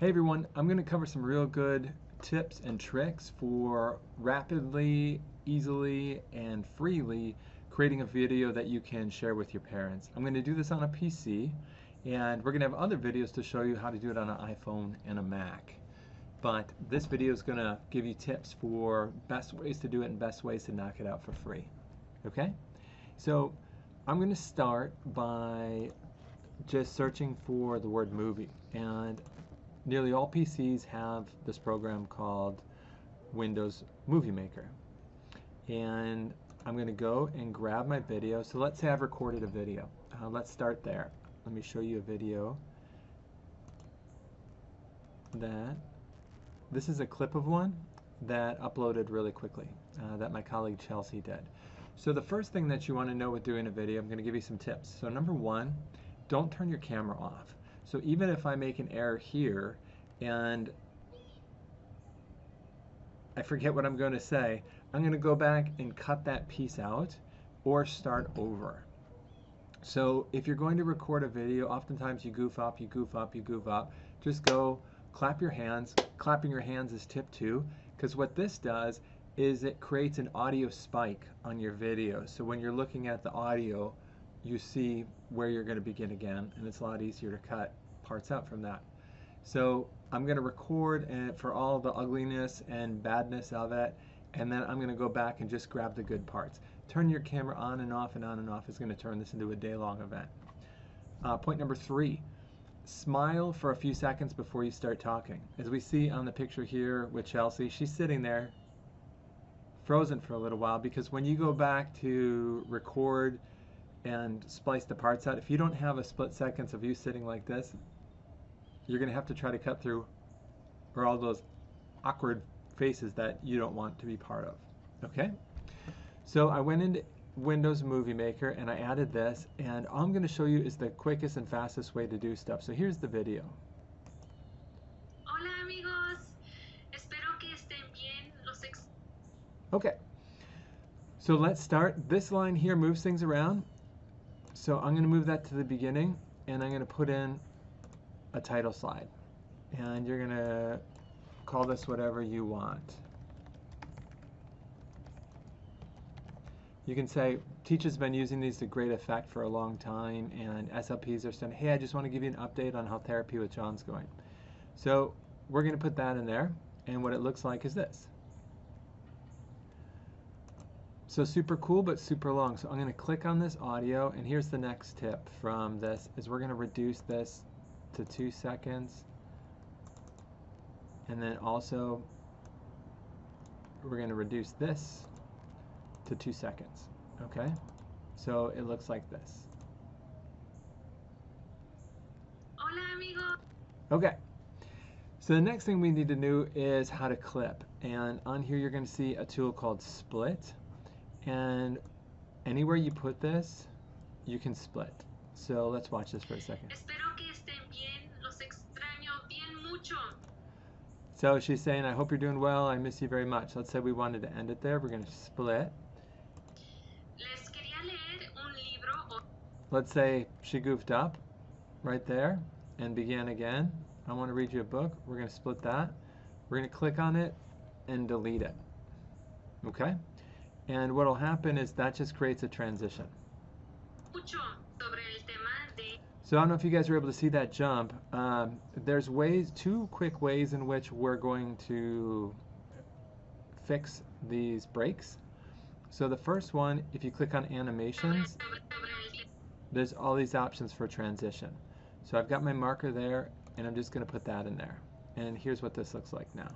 Hey everyone, I'm going to cover some real good tips and tricks for rapidly, easily, and freely creating a video that you can share with your parents. I'm going to do this on a PC, and we're going to have other videos to show you how to do it on an iPhone and a Mac. But this video is going to give you tips for best ways to do it and best ways to knock it out for free. Okay? So I'm going to start by just searching for the word movie, and nearly all PCs have this program called Windows Movie Maker. And I'm going to go and grab my video. So let's say I've recorded a video. Let's start there. Let me show you a video this is a clip of one that uploaded really quickly that my colleague Chelsea did. So the first thing that you want to know with doing a video, I'm going to give you some tips. So number one, don't turn your camera off. So even if I make an error here and I forget what I'm going to say, I'm going to go back and cut that piece out or start over. So if you're going to record a video, oftentimes you goof up, you goof up, you goof up. Just go clap your hands. Clapping your hands is tip 2, because what this does is it creates an audio spike on your video. So when you're looking at the audio, you see where you're going to begin again, and it's a lot easier to cut parts out from that. So I'm going to record for all the ugliness and badness of it, and then I'm going to go back and just grab the good parts. Turn your camera on and off and on and off is going to turn this into a day-long event. Point number 3, smile for a few seconds before you start talking. As we see on the picture here with Chelsea, she's sitting there frozen for a little while, because when you go back to record and splice the parts out, if you don't have a split seconds of you sitting like this, you're going to have to try to cut through or all those awkward faces that you don't want to be part of. Okay? So I went into Windows Movie Maker and I added this, and all I'm going to show you is the quickest and fastest way to do stuff. So here's the video. Hola amigos, espero que estén bien. Okay, so let's start. This line here moves things around. So I'm going to move that to the beginning, and I'm going to put in a title slide. And you're going to call this whatever you want. You can say, Teach's been using these to great effect for a long time, and SLPs are saying, hey, I just want to give you an update on how therapy with John's going. So we're going to put that in there, and what it looks like is this. So super cool, but super long. So I'm going to click on this audio, and here's the next tip from this, is we're going to reduce this to 2 seconds. And then also, we're going to reduce this to 2 seconds. Okay? So it looks like this. Hola amigo. Okay. So the next thing we need to know is how to clip. And on here you're going to see a tool called Split. And anywhere you put this, you can split. So let's watch this for a second. Espero que estén bien. Los extraño bien mucho. So she's saying, I hope you're doing well. I miss you very much. Let's say we wanted to end it there. We're going to split. Les quería leer un libro. Let's say she goofed up right there and began again. I want to read you a book. We're going to split that. We're going to click on it and delete it. Okay? And what will happen is that just creates a transition. Mucho sobre el tema de. So I don't know if you guys were able to see that jump. There's two quick ways in which we're going to fix these breaks. So the first one, if you click on animations, there's all these options for transition. So I've got my marker there, and I'm just going to put that in there. And here's what this looks like now.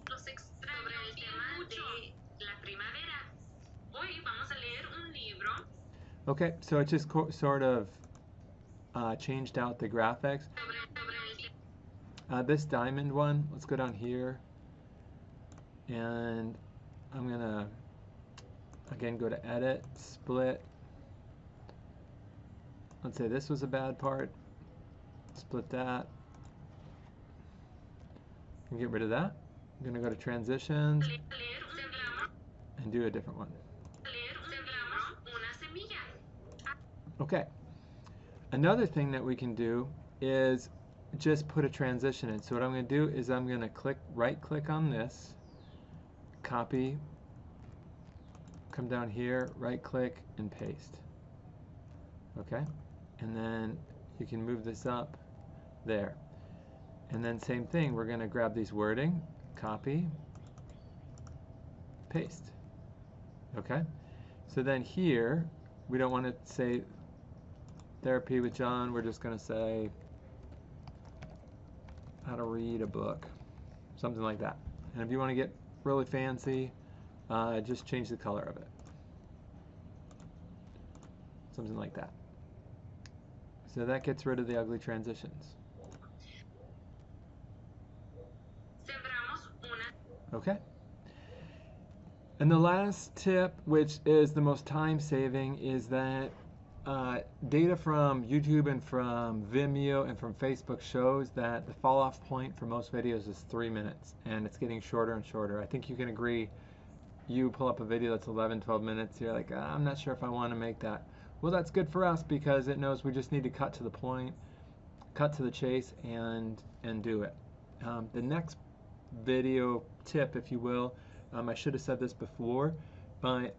Los extraño bien mucho. La primavera. Hoy vamos a leer un libro. Okay, so it just sort of changed out the graphics. This diamond one, let's go down here, and I'm going to, again, go to Edit, Split. Let's say this was a bad part. Split that. And get rid of that. I'm going to go to Transitions and do a different one. Okay. Another thing that we can do is just put a transition in. So what I'm going to do is I'm going to right click on this, copy, come down here, right click and paste. Okay, and then you can move this up there, and then same thing, we're going to grab these wording, copy, paste. Okay, so then here we don't want to say therapy with John, we're just going to say how to read a book, something like that. And if you want to get really fancy, just change the color of it, something like that. So that gets rid of the ugly transitions. Sembramos una. Okay. And the last tip, which is the most time saving, is that data from YouTube and from Vimeo and from Facebook shows that the fall off point for most videos is 3 minutes, and it's getting shorter and shorter. I think you can agree, you pull up a video that's 11, 12 minutes, you're like, I'm not sure if I want to make that. Well, that's good for us because it knows we just need to cut to the point, cut to the chase, and do it. The next video tip, if you will, I should have said this before, but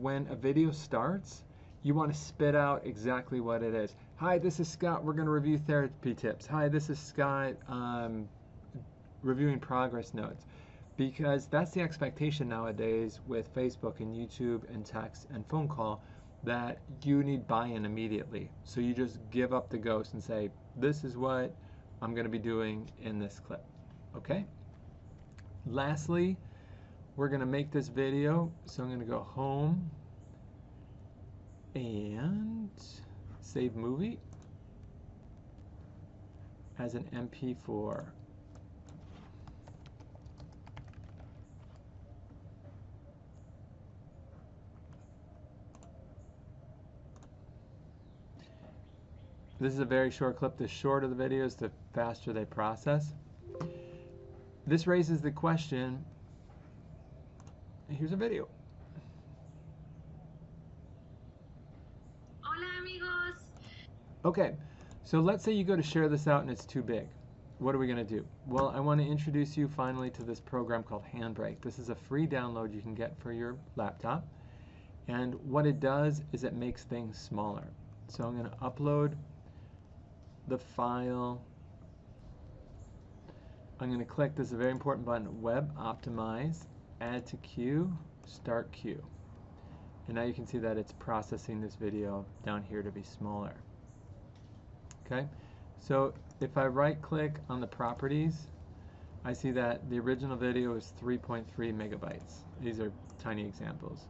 when a video starts, you want to spit out exactly what it is. Hi, this is Scott. We're going to review therapy tips. Hi, this is Scott reviewing progress notes. Because that's the expectation nowadays with Facebook and YouTube and text and phone call, that you need buy-in immediately. So you just give up the ghost and say, this is what I'm going to be doing in this clip. Okay? Lastly, we're going to make this video. So I'm going to go home and save movie as an MP4. This is a very short clip. The shorter the videos, the faster they process. This raises the question, here's a video. Hola amigos. Okay, so let's say you go to share this out and it's too big. What are we going to do? Well, I want to introduce you finally to this program called Handbrake. This is a free download you can get for your laptop. And what it does is it makes things smaller. So I'm going to upload the file. I'm going to click, this is a very important button, Web Optimize, Add to Queue, Start Queue. And now you can see that it's processing this video down here to be smaller. Okay, so if I right click on the properties, I see that the original video is 3.3 megabytes. These are tiny examples.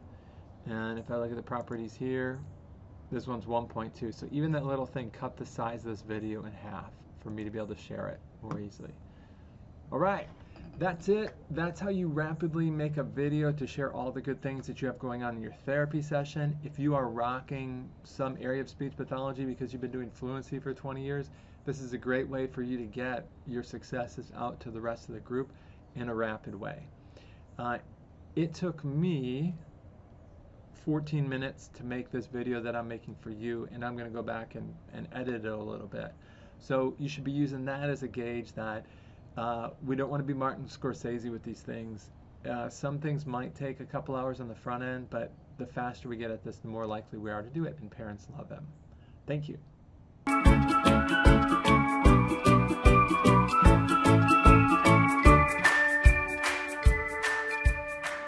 And if I look at the properties here, this one's 1.2. So even that little thing cut the size of this video in half for me to be able to share it more easily. All right, that's it. That's how you rapidly make a video to share all the good things that you have going on in your therapy session. If you are rocking some area of speech pathology because you've been doing fluency for 20 years, this is a great way for you to get your successes out to the rest of the group in a rapid way. It took me 14 minutes to make this video that I'm making for you, and I'm going to go back and edit it a little bit. So you should be using that as a gauge that we don't want to be Martin Scorsese with these things. Some things might take a couple hours on the front end, but the faster we get at this, the more likely we are to do it, and parents love them. Thank you.